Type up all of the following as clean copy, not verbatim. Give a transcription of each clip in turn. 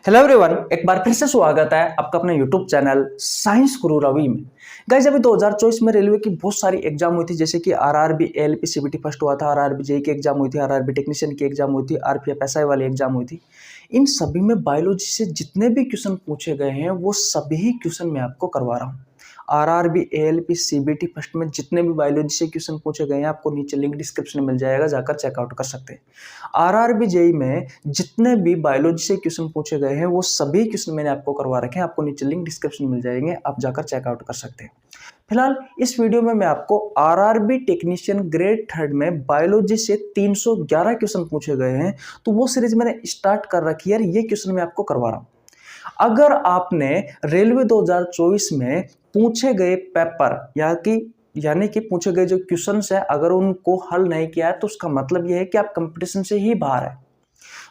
Hello everyone, एक बार फिर से स्वागत है आपका अपने यूट्यूब चैनल साइंस गुरु रवि में। गाइस, अभी 2024 में रेलवे की बहुत सारी एग्जाम हुई थी, जैसे कि आरआरबी, एएलपी, सीबीटी फर्स्ट हुआ था, आरआरबी जेई की एग्जाम हुई थी, आरआरबी टेक्नीशियन की एग्जाम हुई थी, आरपीएफ एसआई वाली एग्जाम हुई थी। इन सभी में बायोलॉजी से जितने भी क्वेश्चन पूछे गए हैं वो सभी क्वेश्चन मैं आपको करवा रहा हूँ। आरआरबी, एएलपी, सीबीटी फर्स्ट में जितने भी बायोलॉजी से क्वेश्चन पूछे गए हैं आपको नीचे लिंक डिस्क्रिप्शन में मिल जाएगा, जाकर चेकआउट कर सकते हैं। आरआरबी जेई में जितने भी बायोलॉजी से क्वेश्चन पूछे गए हैं वो सभी क्वेश्चन मैंने आपको करवा रखे हैं, आपको नीचे लिंक डिस्क्रिप्शन में मिल जाएंगे, आप जाकर चेकआउट कर सकते हैं। फिलहाल इस वीडियो में मैं आपको आरआरबी टेक्नीशियन ग्रेड 3 में बायोलॉजी से 311 क्वेश्चन पूछे गए हैं, तो वो सीरीज मैंने स्टार्ट कर रखी है, ये क्वेश्चन मैं आपको करवा रहा हूँ। अगर आपने रेलवे 2024 में पूछे गए पेपर यानी कि पूछे गए जो क्वेश्चन है, अगर उनको हल नहीं किया है तो उसका मतलब यह है कि आप कंपटीशन से ही बाहर है।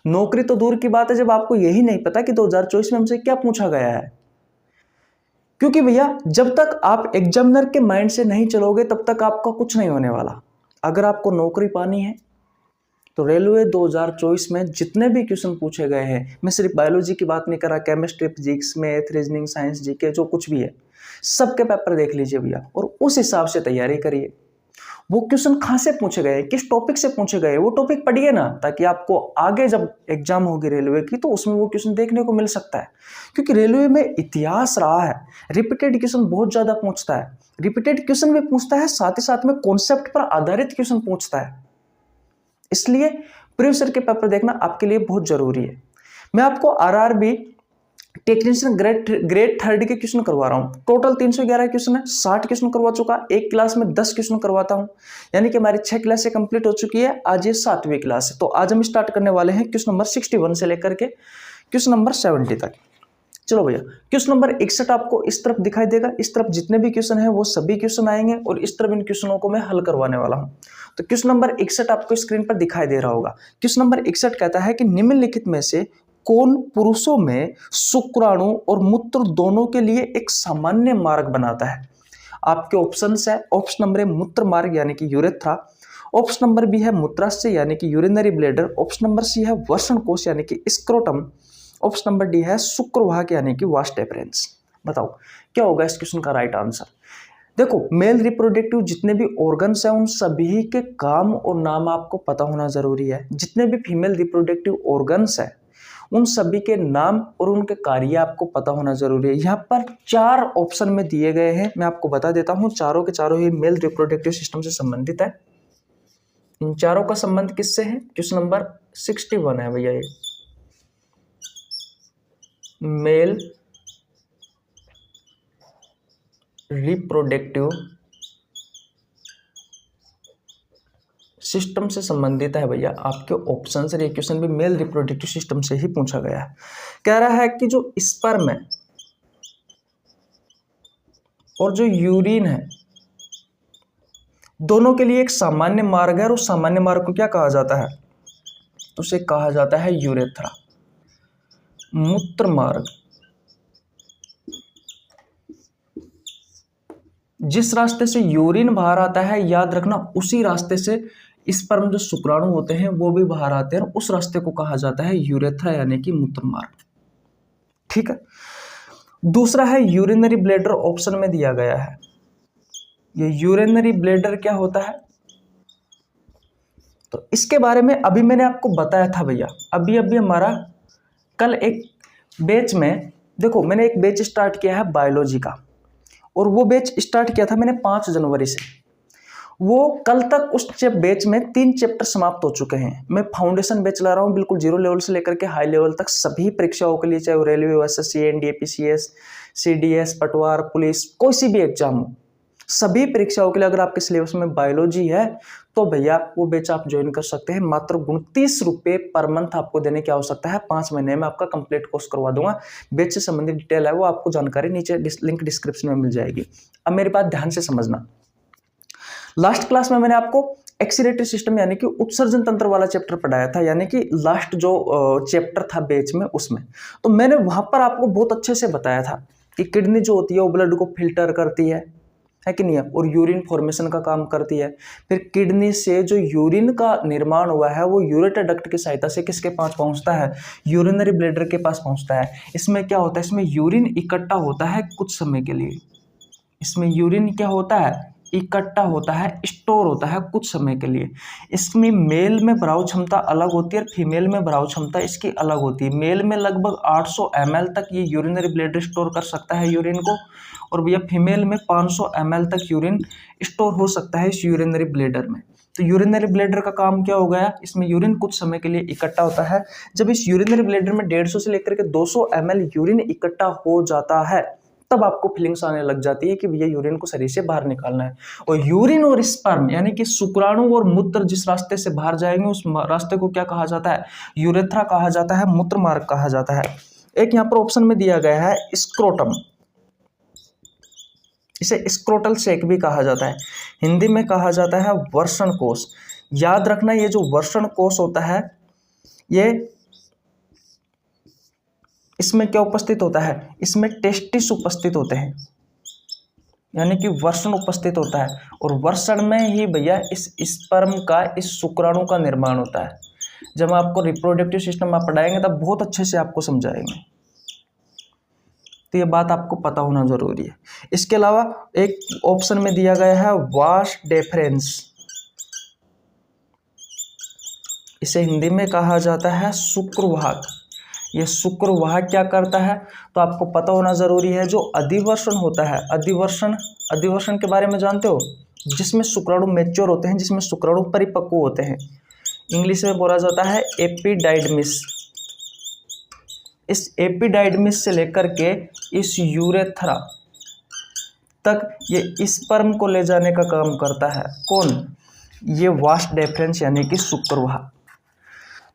नौकरी तो दूर की बात है जब आपको यही नहीं पता कि 2024 में हमसे क्या पूछा गया है। क्योंकि भैया, जब तक आप एग्जामिनर के माइंड से नहीं चलोगे तब तक आपका कुछ नहीं होने वाला। अगर आपको नौकरी पानी है तो रेलवे 2024 में जितने भी क्वेश्चन पूछे गए हैं, मैं सिर्फ बायोलॉजी की बात नहीं कर रहा, chemistry, physics, math, reasoning, science, GK, जो कुछ भी है सबके पेपर देख लीजिए भैया, और उस हिसाब से तैयारी करिए। वो क्वेश्चन कहाँ से पूछे गए, किस टॉपिक से पूछे गए, वो टॉपिक पढ़िए ना, ताकि आपको आगे जब एग्जाम होगी रेलवे की तो उसमें वो क्वेश्चन देखने को मिल सकता है। क्योंकि रेलवे में इतिहास रहा है, रिपीटेड क्वेश्चन बहुत ज्यादा पूछता है, रिपीटेड क्वेश्चन भी पूछता है, साथ ही साथ में कॉन्सेप्ट पर आधारित क्वेश्चन पूछता है। इसलिए प्रीवियस ईयर के पेपर देखना आपके लिए बहुत जरूरी है। मैं आपको आरआरबी टेक्नीशियन ग्रेड 3 के क्वेश्चन करवा रहा हूं। टोटल 311 क्वेश्चन है, 60 क्वेश्चन करवा चुका, एक क्लास में 10 क्वेश्चन करवाता हूं, यानी कि हमारी 6 क्लासें कंप्लीट हो चुकी है। आज ये 7वीं क्लास है, तो आज हम स्टार्ट करने वाले हैं क्वेश्चन नंबर 61 से लेकर के क्वेश्चन नंबर 70 तक। चलो भैया, क्वेश्चन नंबर 61 आपको इस तरफ दिखाई देगा, इस तरफ जितने भी क्वेश्चन है वो सभी क्वेश्चन आएंगे और इस तरफ इन क्वेश्चनों को मैं हल करवाने वाला हूं। तो क्वेश्चन नंबर 61 आपको स्क्रीन पर दिखाई दे रहा होगा। क्वेश्चन नंबर 61 कहता है कि निम्नलिखित में से कौन पुरुषों में शुक्राणु और मूत्र दोनों के लिए एक सामान्य मार्ग बनाता है। आपके ऑप्शन है, ऑप्शन नंबर है मूत्र मार्ग यानी कि यूरेथ्रा, ऑप्शन नंबर बी है मूत्राशय यानी कि urinary bladder, option number C है वर्ण कोश यानी कि स्क्रोटम, ऑप्शन नंबर डी है शुक्रवाहक यानी कि वास्ट एपरेंस। बताओ क्या होगा इस क्वेश्चन का राइट आंसर। देखो, मेल रिप्रोडक्टिव जितने भी ऑर्गन्स हैं उन सभी के काम और नाम आपको पता होना जरूरी है। जितने भी फीमेल रिप्रोडक्टिव ऑर्गन्स हैं उन सभी के नाम और उनके कार्य आपको पता होना जरूरी है। यहाँ पर 4 ऑप्शन में दिए गए हैं, मैं आपको बता देता हूँ। चारों के चारों ही मेल रिप्रोडक्टिव सिस्टम से संबंधित है। इन चारों का संबंध किससे है? क्वेश्चन नंबर 61 है भैया, ये मेल रिप्रोडक्टिव सिस्टम से संबंधित है भैया। आपके ऑप्शन से ये क्वेश्चन भी मेल रिप्रोडक्टिव सिस्टम से ही पूछा गया है। कह रहा है कि जो स्पर्म है और जो यूरिन है दोनों के लिए एक सामान्य मार्ग है, और उस सामान्य मार्ग को क्या कहा जाता है? तो उसे कहा जाता है यूरेथ्रा, मूत्र मार्ग। जिस रास्ते से यूरिन बाहर आता है, याद रखना, उसी रास्ते से स्पर्म जो शुक्राणु होते हैं वो भी बाहर आते हैं, उस रास्ते को कहा जाता है यूरेथ्रा यानी कि मूत्र मार्ग। ठीक है। दूसरा है यूरिनरी ब्लैडर, ऑप्शन में दिया गया है। ये यूरिनरी ब्लैडर क्या होता है? तो इसके बारे में अभी मैंने आपको बताया था भैया। अभी हमारा कल एक बैच में, देखो मैंने एक बैच स्टार्ट किया है बायोलॉजी का, और वो बैच स्टार्ट किया था मैंने 5 जनवरी से। वो कल तक उस बैच में 3 चैप्टर समाप्त हो चुके हैं। मैं फाउंडेशन बैच ला रहा हूँ, बिल्कुल 0 लेवल से लेकर के हाई लेवल तक सभी परीक्षाओं के लिए, चाहे वो railway, SSC, NDA, PCS, CDS, पटवार, पुलिस, कोई सी भी एग्जाम हो, सभी परीक्षाओं के लिए अगर आपके सिलेबस में बायोलॉजी है तो भैया वो बैच आप ज्वाइन कर सकते हैं। मात्र 29 रुपये पर मंथ आपको देने की आवश्यकता है। 5 महीने में आपका कंप्लीट कोर्स करवा दूंगा। बैच से संबंधित डिटेल है वो आपको जानकारी नीचे लिंक डिस्क्रिप्शन में मिल जाएगी। अब मेरी बात ध्यान से समझना। लास्ट क्लास में मैंने आपको एक्सीलेटरी सिस्टम यानी कि उत्सर्जन तंत्र वाला चैप्टर पढ़ाया था, यानी कि लास्ट जो चैप्टर था बैच में उसमें, तो मैंने वहां पर आपको बहुत अच्छे से बताया था कि किडनी जो होती है वो ब्लड को फिल्टर करती है, है कि नहीं है, और यूरिन फॉर्मेशन का काम करती है। फिर किडनी से जो यूरिन का निर्माण हुआ है वो यूरेटर डक्ट की सहायता से किसके पास पहुंचता है, यूरिनरी ब्लैडर के पास पहुंचता है। इसमें क्या होता है, इसमें यूरिन इकट्ठा होता है कुछ समय के लिए, इसमें यूरिन क्या होता है, इकट्ठा होता है, स्टोर होता है कुछ समय के लिए। इसमें मेल में भराव क्षमता अलग होती है और फीमेल में भराव क्षमता इसकी अलग होती है। मेल में लगभग 800 ml तक ये यूरिनरी ब्लैडर स्टोर कर सकता है यूरिन को, और भैया फीमेल में 500 ml तक यूरिन स्टोर हो सकता है इस यूरिनरी ब्लैडर में। तो यूरिनरी ब्लैडर का काम क्या हो गया, इसमें यूरिन कुछ समय के लिए इकट्ठा होता है। जब इस यूरिनरी ब्लैडर में 150 से लेकर के 200 ml यूरिन इकट्ठा हो जाता है, तब आपको फीलिंग्स आने लग जाती है कि भैया यूरिन को शरीर से बाहर निकालना है। और यूरिन और स्पर्म यानी कि शुक्राणु और मूत्र जिस रास्ते से बाहर जाएंगे उस रास्ते को क्या कहा जाता है, यूरेथ्रा कहा जाता है, मूत्र मार्ग कहा जाता है। एक यहाँ पर ऑप्शन में दिया गया है स्क्रोटम, इसे स्क्रोटल सेक भी कहा जाता है, हिंदी में कहा जाता है वर्षण कोष। याद रखना ये जो वर्षण कोष होता है ये इसमें क्या उपस्थित होता है, इसमें टेस्टिस उपस्थित होते हैं, यानी कि वर्षण उपस्थित होता है, और वर्षण में ही भैया इस स्पर्म का, इस शुक्राणु का निर्माण होता है। जब आपको रिप्रोडक्टिव सिस्टम आप पढ़ाएंगे तब बहुत अच्छे से आपको समझाएंगे, तो ये बात आपको पता होना जरूरी है। इसके अलावा एक ऑप्शन में दिया गया है वास डेफरेंस, इसे हिंदी में कहा जाता है शुक्रवाहक। ये शुक्रवाहक क्या करता है, तो आपको पता होना जरूरी है। जो अधिवर्षण होता है, अधिवर्षण के बारे में जानते हो, जिसमें शुक्राणु मैच्योर होते हैं, जिसमें शुक्राणु परिपक्व होते हैं, इंग्लिश में बोला जाता है एपिडाइडमिस। इस एपिडाइडमिस से लेकर के इस यूरेथ्रा तक ये स्पर्म को ले जाने का काम करता है कौन, ये वास डेफरेंस यानी कि शुक्रवाहक।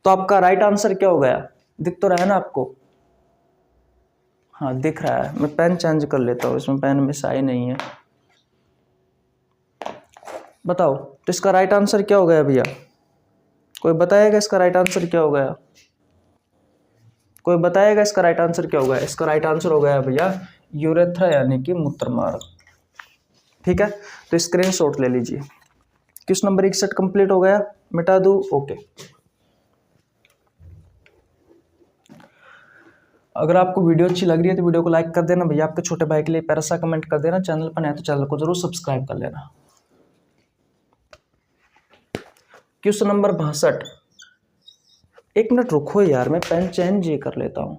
तो आपका राइट आंसर क्या हो गया, दिख तो रहा है ना आपको, हाँ दिख रहा है। मैं पेन चेंज कर लेता हूँ, इसमें पेन में स्याही नहीं है। बताओ तो इसका राइट आंसर क्या हो गया भैया, कोई बताएगा इसका राइट आंसर क्या हो गया, कोई बताएगा इसका राइट आंसर क्या हो गया। इसका राइट आंसर हो गया भैया यूरेथ्रा यानी कि मूत्र मार्ग। ठीक है, तो स्क्रीनशॉट ले लीजिए। क्वेश्चन नंबर 61 कंप्लीट हो गया, मिटा दूं, ओके। अगर आपको वीडियो अच्छी लग रही है तो वीडियो को लाइक कर देना भैया, आपके छोटे भाई के लिए प्यारा सा कमेंट कर देना, चैनल पर नया तो चैनल को जरूर सब्सक्राइब कर लेना। क्वेश्चन नंबर 62, एक मिनट रुको यार, मैं पेन चेंज ही कर लेता हूं।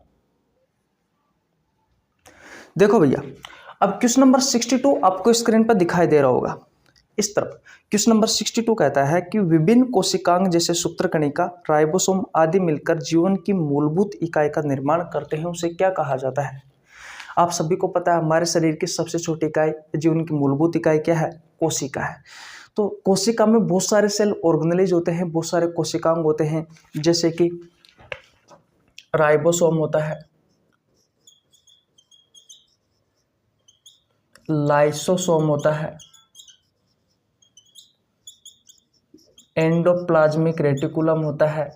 देखो भैया, अब क्वेश्चन नंबर 62 आपको स्क्रीन पर दिखाई दे रहा होगा इस तरफ। क्वेश्चन नंबर 62 कहता है कि विभिन्न कोशिकांग जैसे सूत्रकणिका, राइबोसोम आदि मिलकर जीवन की मूलभूत इकाई का निर्माण करते हैं, उसे क्या कहा जाता है। आप सभी को पता है हमारे शरीर की सबसे छोटी इकाई, जीवन की मूलभूत इकाई क्या है, कोशिका है। तो कोशिका में बहुत सारे सेल ऑर्गेनेलिज होते हैं, बहुत सारे कोशिकांग होते हैं, जैसे कि राइबोसोम होता है, लाइसोसोम होता है, एंडोप्लाज्मिक रेटिकुलम होता है,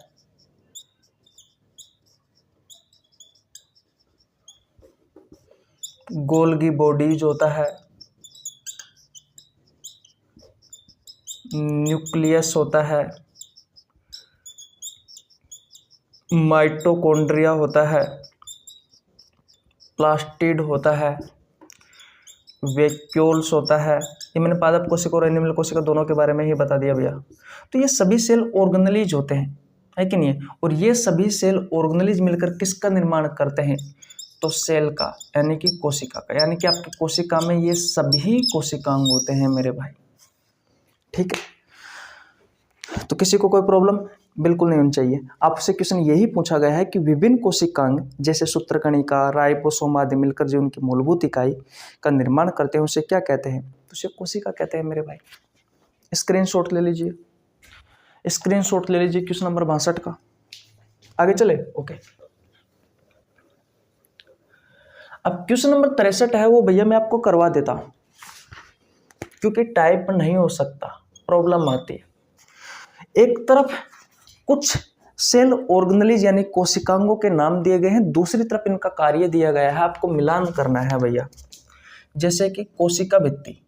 गोल्गी बॉडीज होता है, न्यूक्लियस होता है, माइटोकॉन्ड्रिया होता है, प्लास्टिड होता है, वैक्यूल्स होता है। ये मैंने पादप कोशिका और एनिमल कोशिका दोनों के बारे में ही बता दिया भैया। तो ये सभी सेल ऑर्गेनेलिज होते हैं, है कि नहीं है, और ये सभी सेल ऑर्गेनेलिज मिलकर किसका निर्माण करते हैं, तो सेल का, यानी कि कोशिका का, यानी कि आपकी कोशिका में ये सभी कोशिकांग होते हैं मेरे भाई। ठीक है, तो किसी को कोई प्रॉब्लम बिल्कुल नहीं होनी चाहिए। आपसे क्वेश्चन यही पूछा गया है कि विभिन्न कोशिकांग जैसे सूत्रकणिका, राइबोसोम आदि मिलकर जो उनकी मूलभूत इकाई का निर्माण करते हैं उसे क्या कहते हैं, तो उसे कोशिका कहते हैं मेरे भाई। स्क्रीनशॉट ले लीजिए, स्क्रीनशॉट ले लीजिए क्वेश्चन नंबर 62 का। आगे चले, ओके। अब क्वेश्चन नंबर 63 है वो भैया मैं आपको करवा देता हूं, क्योंकि टाइप नहीं हो सकता, प्रॉब्लम आती है। एक तरफ कुछ सेल ऑर्गेनेलिज यानी कोशिकांगों के नाम दिए गए हैं, दूसरी तरफ इनका कार्य दिया गया है, आपको मिलान करना है भैया। जैसे कि कोशिका भित्ति,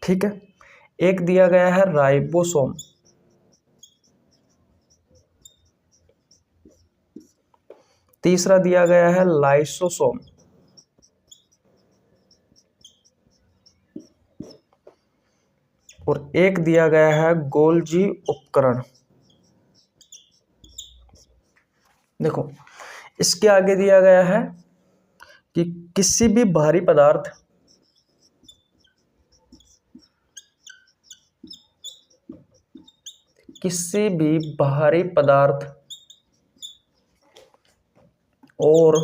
ठीक है। एक दिया गया है राइबोसोम, तीसरा दिया गया है लाइसोसोम, और एक दिया गया है गोल्जी उपकरण। देखो इसके आगे दिया गया है कि किसी भी भारी पदार्थ और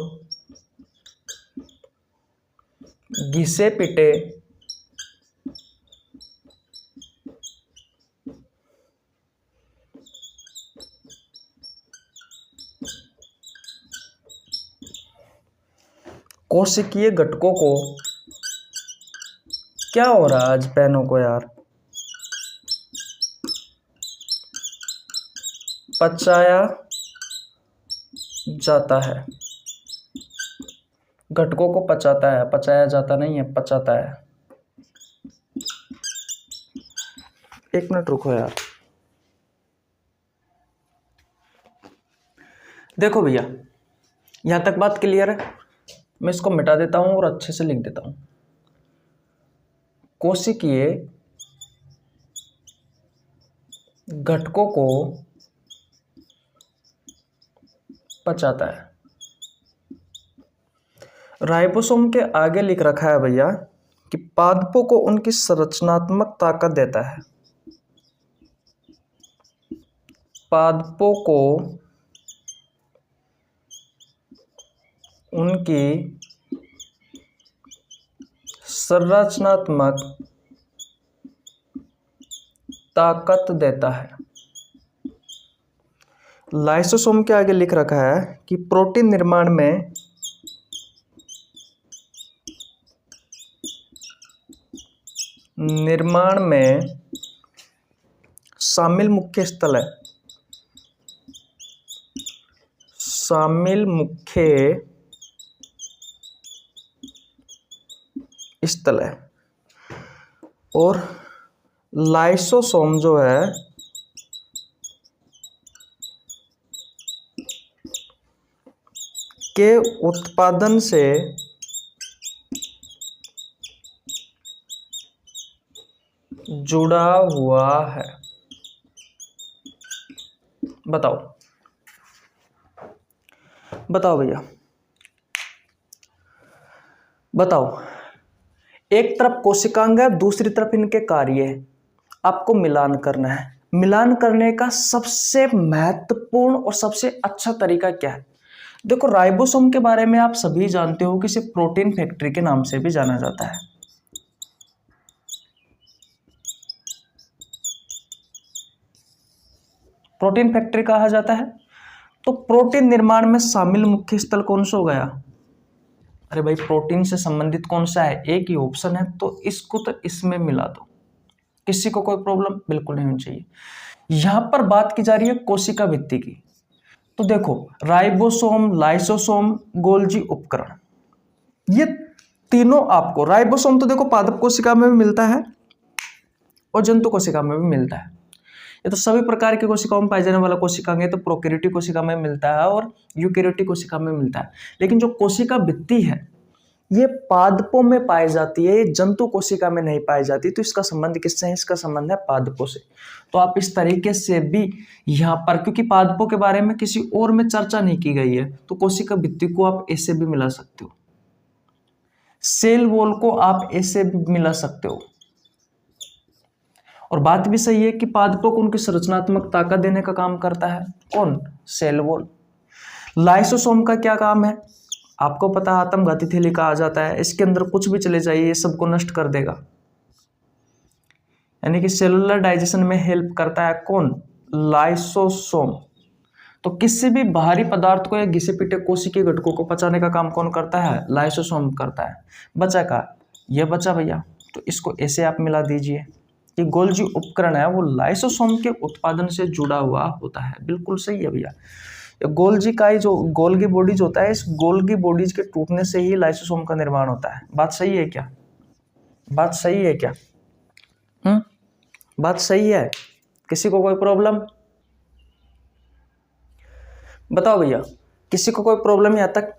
घिसे पिटे कोशिकीय घटकों को, क्या हो रहा है आज पेनों को यार, पचाया जाता है। घटकों को पचाता है, पचाया जाता नहीं है, पचाता है। एक मिनट रुको यार। देखो भैया यहां तक बात क्लियर है। मैं इसको मिटा देता हूं और अच्छे से लिख देता हूं। कोशिकीय घटकों को पचाता है। राइबोसोम के आगे लिख रखा है भैया कि पादपों को उनकी संरचनात्मक ताकत देता है। पादपों को उनकी संरचनात्मक ताकत देता है। लाइसोसोम के आगे लिख रखा है कि प्रोटीन निर्माण में शामिल मुख्य स्थल है। शामिल मुख्य स्थल है। और लाइसोसोम जो है के उत्पादन से जुड़ा हुआ है। बताओ भैया, बताओ। एक तरफ कोशिकांग है, दूसरी तरफ इनके कार्य है। आपको मिलान करना है। मिलान करने का सबसे महत्वपूर्ण और सबसे अच्छा तरीका क्या है? देखो राइबोसोम के बारे में आप सभी जानते हो कि इसे प्रोटीन फैक्ट्री के नाम से भी जाना जाता है। प्रोटीन फैक्ट्री कहा जाता है। तो प्रोटीन निर्माण में शामिल मुख्य स्थल कौन सा हो गया? अरे भाई प्रोटीन से संबंधित कौन सा है? एक ही ऑप्शन है, तो इसको तो इसमें मिला दो। किसी को कोई प्रॉब्लम बिल्कुल नहीं होनी चाहिए। यहां पर बात की जा रही है कोशिका भित्ति की। तो देखो राइबोसोम, लाइसोसोम, गोल्जी उपकरण, ये तीनों आपको, राइबोसोम तो देखो पादप कोशिका में भी मिलता है और जंतु कोशिका में भी मिलता है। ये तो सभी प्रकार की कोशिकाओं में पाए जाने वाला कोशिकांग है, तो प्रोकैरियोटिक कोशिका में मिलता है और यूकैरियोटिक कोशिका में मिलता है। लेकिन जो कोशिका भित्ति है ये पादपों में पाई जाती है, ये जंतु कोशिका में नहीं पाई जाती। तो इसका संबंध किससे है? इसका संबंध है पादपों से। तो आप इस तरीके से भी यहाँ पर, क्योंकि पादपों के बारे में किसी और में चर्चा नहीं की गई है, तो कोशिका भित्ति को आप ऐसे भी मिला सकते हो, सेल वॉल को आप ऐसे भी मिला सकते हो। और बात भी सही है कि पादपों को उनकी संरचनात्मक ताकत देने का काम करता है कौन? Cell wall. लाइसोसोम का क्या काम है? आपको पता है आत्मघाती थैली कहा जाता है। इसके अंदर कुछ भी चले जाइए ये सबको नष्ट कर देगा, यानी कि सेलुलर डाइजेशन में हेल्प करता है कौन? लाइसोसोम। तो किसी भी बाहरी पदार्थ को या घिसे पिटे कोशिकीय घटकों को पचाने का काम कौन करता है? लाइसोसोम करता है। बचा का ये बचा भैया, तो इसको ऐसे आप मिला दीजिए कि गोल्जी उपकरण है वो लाइसोसोम के उत्पादन से जुड़ा हुआ होता है। बिल्कुल सही है भैया। गोल्जी का ही जो गोल्गी बॉडीज होता है, इस गोल्गी बॉडीज के टूटने से ही लाइसोसोम का निर्माण होता है। बात सही है क्या? बात सही है क्या? बात सही है? किसी को कोई प्रॉब्लम? बताओ भैया, किसी को कोई प्रॉब्लम यहाँ तक?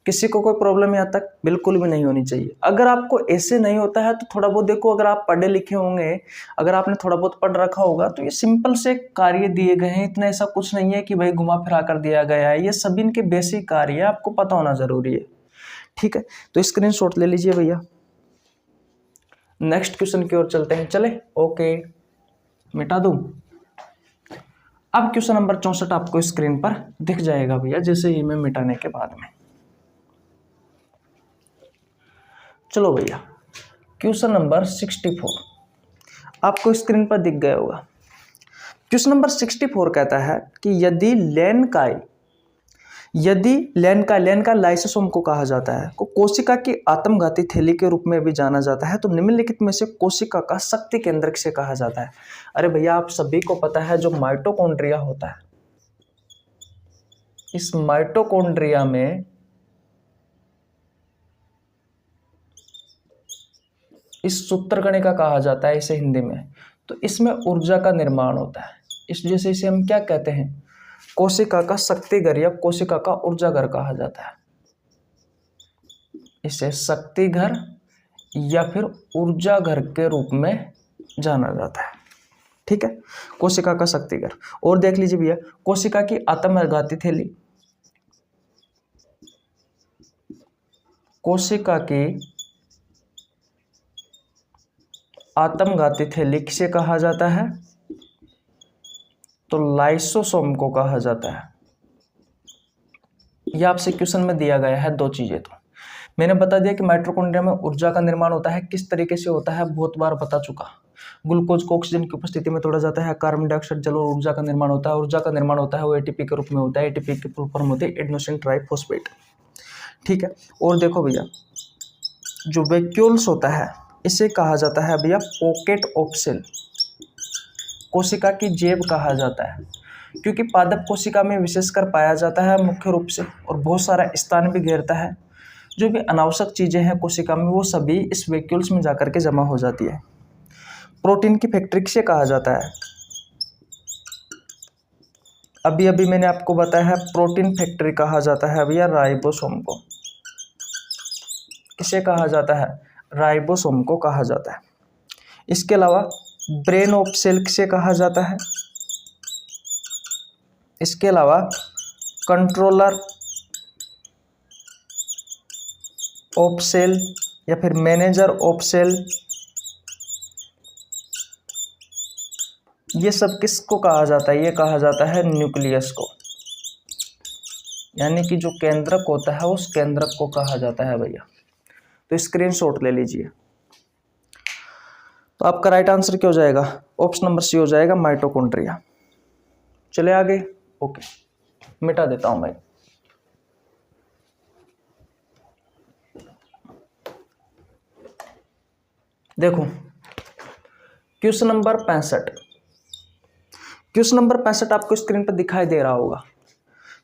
किसी को कोई प्रॉब्लम यहाँ तक? बिल्कुल भी नहीं होनी चाहिए। अगर आपको ऐसे नहीं होता है तो थोड़ा बहुत देखो, अगर आप पढ़े लिखे होंगे, अगर आपने थोड़ा बहुत पढ़ रखा होगा तो ये सिंपल से कार्य दिए गए हैं, इतना ऐसा कुछ नहीं है कि भाई घुमा फिरा कर दिया गया है। ये सभी इनके बेसिक कार्य है, आपको पता होना जरूरी है। ठीक है, तो स्क्रीनशॉट ले लीजिए भैया। नेक्स्ट क्वेश्चन की ओर चलते हैं। चले, ओके, मिटा दूं। अब क्वेश्चन नंबर 64 आपको स्क्रीन पर दिख जाएगा भैया, जैसे ही मैं मिटाने के बाद में। चलो भैया, क्वेश्चन नंबर 64 आपको स्क्रीन पर दिख गया होगा। क्वेश्चन नंबर 64 कहता है कि यदि लेन का लाइसोसोम को कहा जाता है, को कोशिका की आत्मघाती थैली के रूप में भी जाना जाता है, तो निम्नलिखित में से कोशिका का शक्ति केंद्र किसे कहा जाता है? अरे भैया, आप सभी को पता है जो माइटोकॉन्ड्रिया होता है, इस माइटोकॉन्ड्रिया में इस सूत्रकणिका कहा जाता है इसे हिंदी में। तो इसमें ऊर्जा का निर्माण होता है, इस जैसे इसे हम क्या कहते हैं? कोशिका का शक्ति घर या कोशिका का ऊर्जा घर कहा जाता है। इसे शक्ति घर या फिर ऊर्जा घर के रूप में जाना जाता है। ठीक है, कोशिका का शक्ति घर। और देख लीजिए भैया, कोशिका की आत्मघाती थैली, कोशिका की आत्मघाती थैली किसे कहा जाता है? तो लाइसोसोम को कहा जाता है। यह आपसे क्वेश्चन में दिया गया है दो चीजें। तो मैंने बता दिया कि माइटोकॉन्ड्रिया में ऊर्जा का निर्माण होता है, किस तरीके से होता है बहुत बार बता चुका। ग्लूकोज को ऑक्सीजन की उपस्थिति में तोड़ा जाता है, कार्बन डाइऑक्साइड जल और ऊर्जा का निर्माण होता है। ऊर्जा का निर्माण होता है वो एटीपी के रूप में होता है। एटीपी की फुल फॉर्म होती है एडेनोसिन ट्राइफॉस्फेट। ठीक है, और देखो भैया, जो वैक्यूल्स होता है इसे कहा जाता है भैया पॉकेट ऑफ सेल, कोशिका की जेब कहा जाता है, क्योंकि पादप कोशिका में विशेषकर पाया जाता है मुख्य रूप से, और बहुत सारा स्थान भी घेरता है। जो भी अनावश्यक चीजें हैं कोशिका में वो सभी इस वैक्यूल्स में जाकर के जमा हो जाती है। प्रोटीन की फैक्ट्री किसे कहा जाता है? अभी अभी मैंने आपको बताया है, प्रोटीन फैक्ट्री कहा जाता है भैया राइबोसोम को। किसे कहा जाता है? राइबोसोम को कहा जाता है। इसके अलावा ब्रेन ऑफ सेल किसे कहा जाता है? इसके अलावा कंट्रोलर ऑफ सेल या फिर मैनेजर ऑफ सेल, ये सब किसको कहा जाता है? ये कहा जाता है न्यूक्लियस को, यानी कि जो केंद्रक होता है उस केंद्रक को कहा जाता है भैया। तो स्क्रीनशॉट ले लीजिए। तो आपका राइट आंसर क्या हो जाएगा? ऑप्शन नंबर सी हो जाएगा, माइटोकॉन्ड्रिया। चले आगे, ओके, मिटा देता हूं भाई। देखो क्वेश्चन नंबर 65, क्वेश्चन नंबर 65 आपको स्क्रीन पर दिखाई दे रहा होगा।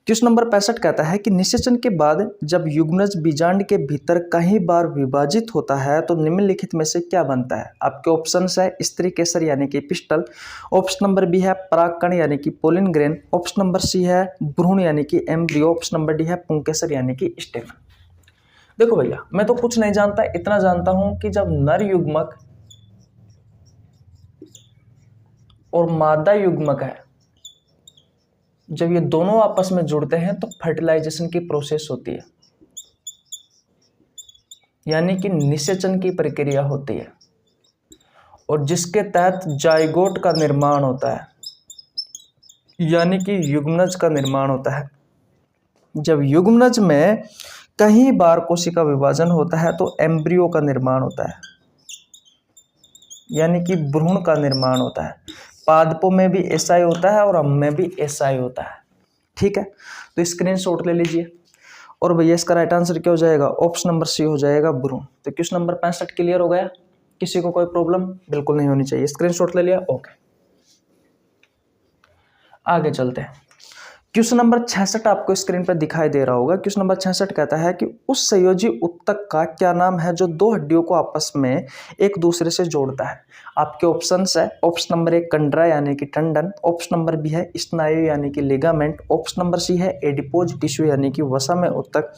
क्वेश्चन नंबर 65 कहता है कि निषेचन के बाद जब युग्मनज बीजांड के भीतर कई बार विभाजित होता है तो निम्नलिखित में से क्या बनता है? आपके ऑप्शंस है स्त्री केसर यानी कि पिस्टल, ऑप्शन नंबर बी है परागकण यानी कि pollen grain, option number C है भ्रूण यानी कि एम्ब्रियो, ऑप्शन नंबर डी है पुंकेसर यानी कि स्टेमन। देखो भैया, मैं तो कुछ नहीं जानता, इतना जानता हूं कि जब नर युग्मक और मादा युग्मक है, जब ये दोनों आपस में जुड़ते हैं तो फर्टिलाइजेशन की प्रोसेस होती है, यानी कि निषेचन की प्रक्रिया होती है, और जिसके तहत जाइगोट का निर्माण होता है, यानी कि युग्मनज का निर्माण होता है। जब युग्मनज में कई बार कोशिका विभाजन होता है तो एम्ब्रियो का निर्माण होता है, यानी कि भ्रूण का निर्माण होता है। पादपों में भी ऐसा ही होता है और हम में भी ऐसा ही होता है। ठीक है, तो स्क्रीनशॉट ले लीजिए। और भैया इसका राइट आंसर क्या हो जाएगा? ऑप्शन नंबर सी हो जाएगा भ्रूण। तो क्वेश्चन नंबर 65 क्लियर हो गया? किसी को कोई प्रॉब्लम बिल्कुल नहीं होनी चाहिए। स्क्रीनशॉट ले लिया, ओके। आगे चलते हैं। क्वेश्चन नंबर 66 आपको स्क्रीन पर दिखाई दे रहा होगा। क्वेश्चन नंबर 66 कहता है कि उस संयोजी उत्तक का क्या नाम है जो दो हड्डियों को आपस में एक दूसरे से जोड़ता है। आपके ऑप्शंस है, ऑप्शन नंबर 1 कंडरा यानी कि टंडन, ऑप्शन नंबर बी है स्नायु यानी कि लिगामेंट, ऑप्शन नंबर सी है एडिपोज टिश्यू यानी कि वसा में उत्तक,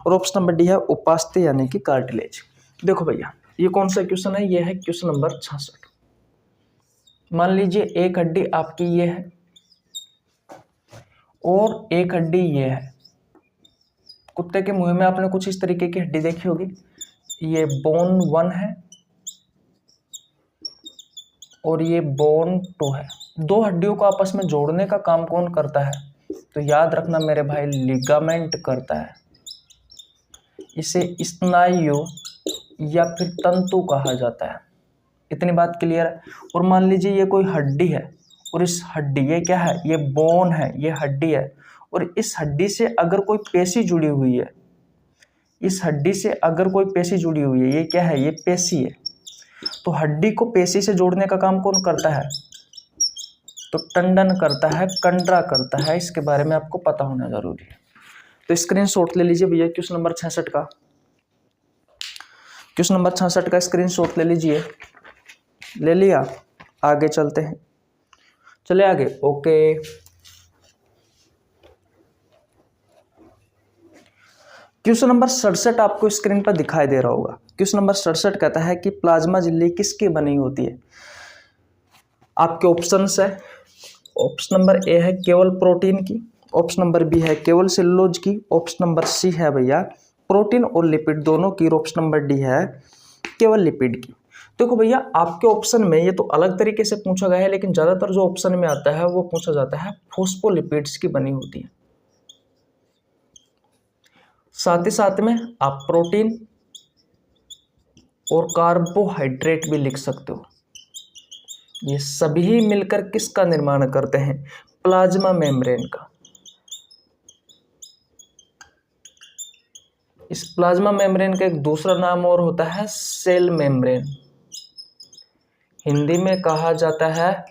और ऑप्शन नंबर डी है उपास्थि यानी कि कार्टिलेज। देखो भैया, ये कौन सा क्वेश्चन है? ये है क्वेश्चन नंबर 66। मान लीजिए एक हड्डी आपकी ये है और एक हड्डी ये है। कुत्ते के मुंह में आपने कुछ इस तरीके की हड्डी देखी होगी। ये बोन 1 है और ये बोन 2 है। दो हड्डियों को आपस में जोड़ने का काम कौन करता है? तो याद रखना मेरे भाई, लिगामेंट करता है। इसे स्नायु या फिर तंतु कहा जाता है। इतनी बात क्लियर है। और मान लीजिए ये कोई हड्डी है और इस हड्डी, ये क्या है? ये बोन है, ये हड्डी है, और इस हड्डी से अगर कोई पेशी जुड़ी हुई है, इस हड्डी से अगर कोई पेशी जुड़ी हुई है, ये क्या है? ये पेशी है। तो हड्डी को पेशी से जोड़ने का काम कौन करता है? तो टंडन करता है, कंडरा करता है। इसके बारे में आपको पता होना जरूरी है। तो स्क्रीनशॉट ले लीजिए भैया क्वेश्चन नंबर 66 का। क्वेश्चन नंबर 66 का स्क्रीनशॉट ले लीजिए। ले लिया? आगे चलते हैं, चले आगे। ओके, क्वेश्चन नंबर 67 आपको स्क्रीन पर दिखाई दे रहा होगा। क्वेश्चन नंबर 67 कहता है कि प्लाज्मा झिल्ली किसकी बनी होती है। आपके ऑप्शंस है, ऑप्शन नंबर ए है केवल प्रोटीन की, ऑप्शन नंबर बी है केवल सेलुलोज की, ऑप्शन नंबर सी है भैया प्रोटीन और लिपिड दोनों की, और ऑप्शन नंबर डी है केवल लिपिड की। देखो भैया, आपके ऑप्शन में ये तो अलग तरीके से पूछा गया है, लेकिन ज्यादातर जो ऑप्शन में आता है वो पूछा जाता है फॉस्फोलिपिड्स की बनी होती है। साथ ही साथ में आप प्रोटीन और कार्बोहाइड्रेट भी लिख सकते हो। ये सभी मिलकर किसका निर्माण करते हैं? प्लाज्मा मेम्ब्रेन का। इस प्लाज्मा मेम्ब्रेन का एक दूसरा नाम और होता है सेल मेम्ब्रेन। हिंदी में कहा जाता है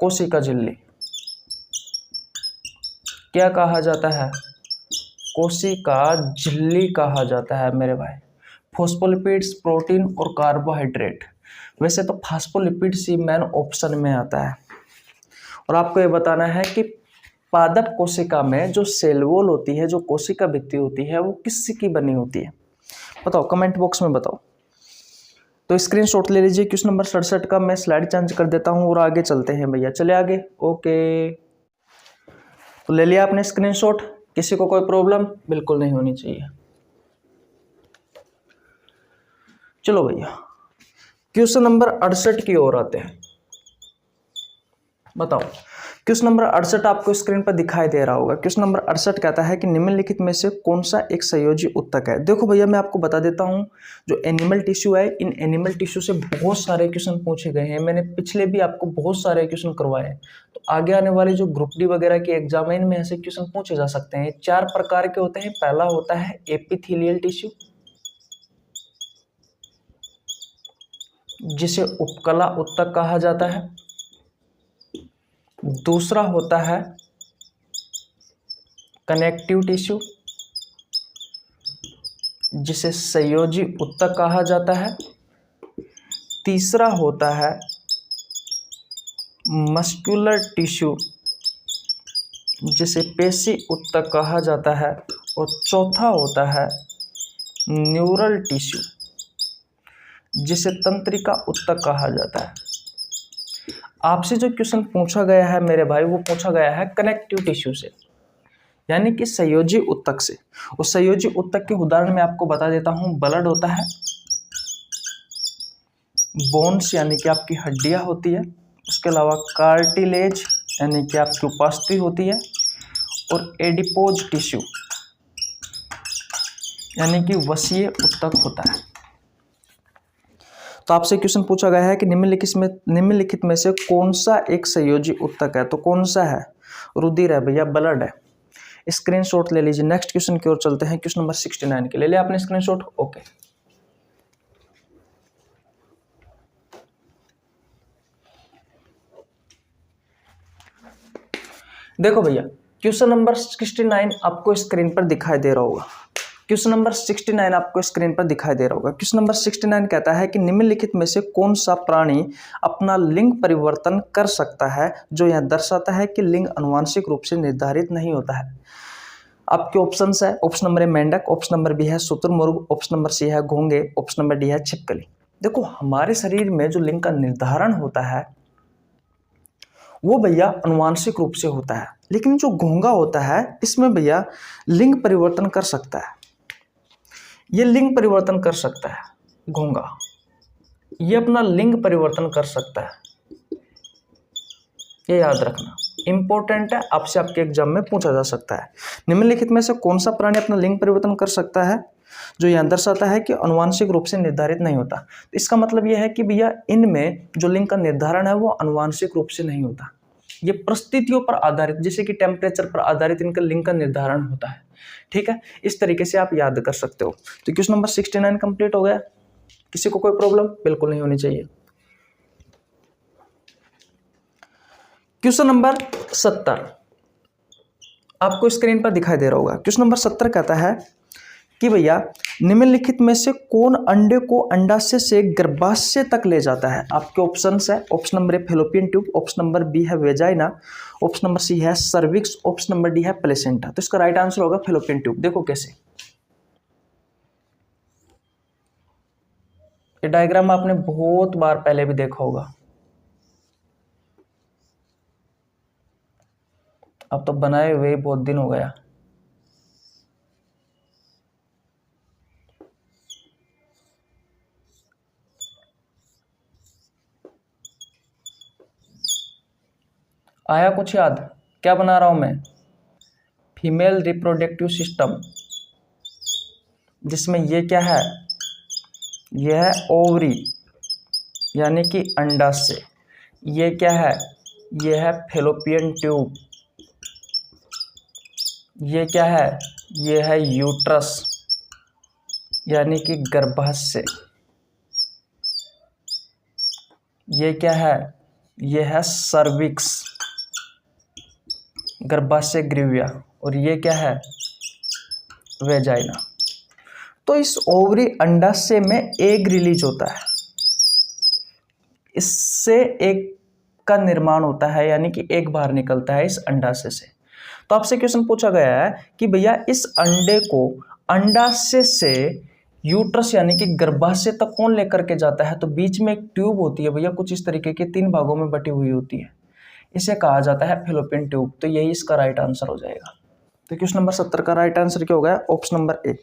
कोशिका झिल्ली। क्या कहा जाता है? कोशिका झिल्ली कहा जाता है मेरे भाई। फॉस्फोलिपिड्स, प्रोटीन और कार्बोहाइड्रेट। वैसे तो फॉस्फोलिपिड्स ही मेन ऑप्शन में आता है। और आपको ये बताना है कि पादप कोशिका में जो सेल वॉल होती है, जो कोशिका भित्ति होती है, वो किसकी बनी होती है? बताओ, कमेंट बॉक्स में बताओ। तो स्क्रीनशॉट ले लीजिए क्वेश्चन नंबर 67 का। मैं स्लाइड चेंज कर देता हूँ और आगे चलते हैं भैया। चले आगे। ओके, तो ले लिया आपने स्क्रीनशॉट। किसी को कोई प्रॉब्लम बिल्कुल नहीं होनी चाहिए। चलो भैया, क्वेश्चन नंबर 68 की ओर आते हैं। बताओ, क्वेश्चन नंबर 68 आपको स्क्रीन पर दिखाई दे रहा होगा। क्वेश्चन नंबर 68 कहता है कि निम्नलिखित में से कौन सा एक संयोजी उत्तक है। देखो भैया, मैं आपको बता देता हूं, जो एनिमल टिश्यू है, इन एनिमल टिश्यू से बहुत सारे क्वेश्चन पूछे गए हैं। मैंने पिछले भी आपको बहुत सारे क्वेश्चन करवाए हैं। तो आगे आने वाले जो ग्रुप डी वगैरह के एग्जाम है, इनमें ऐसे क्वेश्चन पूछे जा सकते हैं। 4 प्रकार के होते हैं। पहला होता है एपिथेलियल टिश्यू, जिसे उपकला उत्तक कहा जाता है। दूसरा होता है कनेक्टिव टिश्यू, जिसे संयोजी उत्तक कहा जाता है। तीसरा होता है मस्कुलर टिश्यू, जिसे पेशी उत्तक कहा जाता है। और चौथा होता है न्यूरल टिश्यू, जिसे तंत्रिका उत्तक कहा जाता है। आपसे जो क्वेश्चन पूछा गया है मेरे भाई, वो पूछा गया है कनेक्टिव टिश्यू से, यानी कि संयोजी उत्तक से। उस संयोजी उत्तक के उदाहरण में आपको बता देता हूं। ब्लड होता है, बोन्स यानी कि आपकी हड्डियां होती है, उसके अलावा कार्टिलेज यानी कि आपकी उपास्थि होती है, और एडिपोज टिश्यू यानी कि वसीय उत्तक होता है। तो आपसे क्वेश्चन पूछा गया है कि निम्नलिखित में से कौन सा एक संयोजी उत्तक है। तो कौन सा है? रुधिर है भैया, ब्लड है। स्क्रीनशॉट ले लीजिए। नेक्स्ट क्वेश्चन की ओर चलते हैं। क्वेश्चन नंबर 69 के ले लिया आपने स्क्रीनशॉट? ओके, देखो भैया, क्वेश्चन नंबर 69 आपको स्क्रीन पर दिखाई दे रहा होगा। क्वेश्चन नंबर 69 आपको स्क्रीन पर दिखाई दे रहा होगा। क्वेश्चन नंबर 69 कहता है कि निम्नलिखित में से कौन सा प्राणी अपना लिंग परिवर्तन कर सकता है, जो यह दर्शाता है कि लिंग आनुवंशिक रूप से निर्धारित नहीं होता है। आपके ऑप्शंस है, ऑप्शन नंबर ए मेंढक, ऑप्शन नंबर बी है शुतुरमुर्ग, ऑप्शन नंबर सी है घोंगे, ऑप्शन नंबर डी है छिपकली। देखो, हमारे शरीर में जो लिंग का निर्धारण होता है वो भैया आनुवंशिक रूप से होता है, लेकिन जो घोंगा होता है इसमें भैया लिंग परिवर्तन कर सकता है। ये लिंग परिवर्तन कर सकता है घोंगा, ये अपना लिंग परिवर्तन कर सकता है। ये याद रखना, इंपॉर्टेंट है, आपसे आपके एग्जाम में पूछा जा सकता है। निम्नलिखित में से कौन सा प्राणी अपना लिंग परिवर्तन कर सकता है, जो यह दर्शाता है कि आनुवंशिक रूप से निर्धारित नहीं होता। तो इसका मतलब यह है कि भैया इनमें जो लिंग का निर्धारण है वो आनुवंशिक रूप से नहीं होता, ये परिस्थितियों पर आधारित, जैसे कि टेम्परेचर पर आधारित इनका लिंग का निर्धारण होता है। ठीक है, इस तरीके से आप याद कर सकते हो। तो क्वेश्चन नंबर 69 कंप्लीट हो गया। किसी को कोई प्रॉब्लम बिल्कुल नहीं होनी चाहिए। क्वेश्चन नंबर 70 आपको स्क्रीन पर दिखाई दे रहा होगा। क्वेश्चन नंबर 70 कहता है कि भैया निम्नलिखित में से कौन अंडे को अंडाशय से गर्भाशय तक ले जाता है। आपके ऑप्शंस है, option number A fallopian tube, option number B है वेजाइना, ऑप्शन नंबर सी है सर्विक्स, ऑप्शन नंबर डी है प्लेसेंटा। तो इसका राइट आंसर होगा फैलोपियन ट्यूब। देखो कैसे, ये डायग्राम आपने बहुत बार पहले भी देखा होगा, अब तो बनाए हुए बहुत दिन हो गया। आया कुछ याद? क्या बना रहा हूं मैं? फीमेल रिप्रोडक्टिव सिस्टम, जिसमें ये क्या है, ये है ओवरी यानी कि अंडाशय। ये क्या है, ये है फैलोपियन ट्यूब। ये क्या है, ये है यूट्रस यानी कि गर्भाशय। ये क्या है, ये है सर्विक्स गर्भाशय ग्रीविया, और ये क्या है, वेजाइना। तो इस ओवरी अंडाशय में एग रिलीज होता है, इससे एग का निर्माण होता है, यानी कि एग बाहर निकलता है इस अंडाशय से। तो आपसे क्वेश्चन पूछा गया है कि भैया इस अंडे को अंडाशय से यूट्रस यानी कि गर्भाशय तक कौन लेकर के जाता है। तो बीच में एक ट्यूब होती है भैया, कुछ इस तरीके के 3 भागों में बटी हुई होती है, इसे कहा जाता है फैलोपियन ट्यूब। तो यही इसका राइट आंसर हो जाएगा। तो क्वेश्चन नंबर 70 का राइट आंसर क्या होगा, ऑप्शन नंबर ए।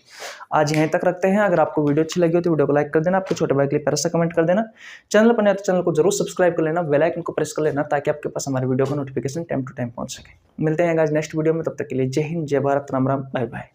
आज यहीं तक रखते हैं। अगर आपको वीडियो अच्छी लगी हो तो वीडियो को लाइक कर देना, आपके छोटे भाई के लिए प्यारा सा कमेंट कर देना, चैनल पर नया तो चैनल को जरूर सब्सक्राइब कर लेना, बेल आइकन को प्रेस कर लेना, ताकि आपके पास हमारे वीडियो का नोटिफिकेशन टाइम टू टाइम पहुंच सके। मिलते हैं आज नेक्स्ट वीडियो में, तब तक के लिए जय हिंद, जय भारत, राम राम, बाय बाय।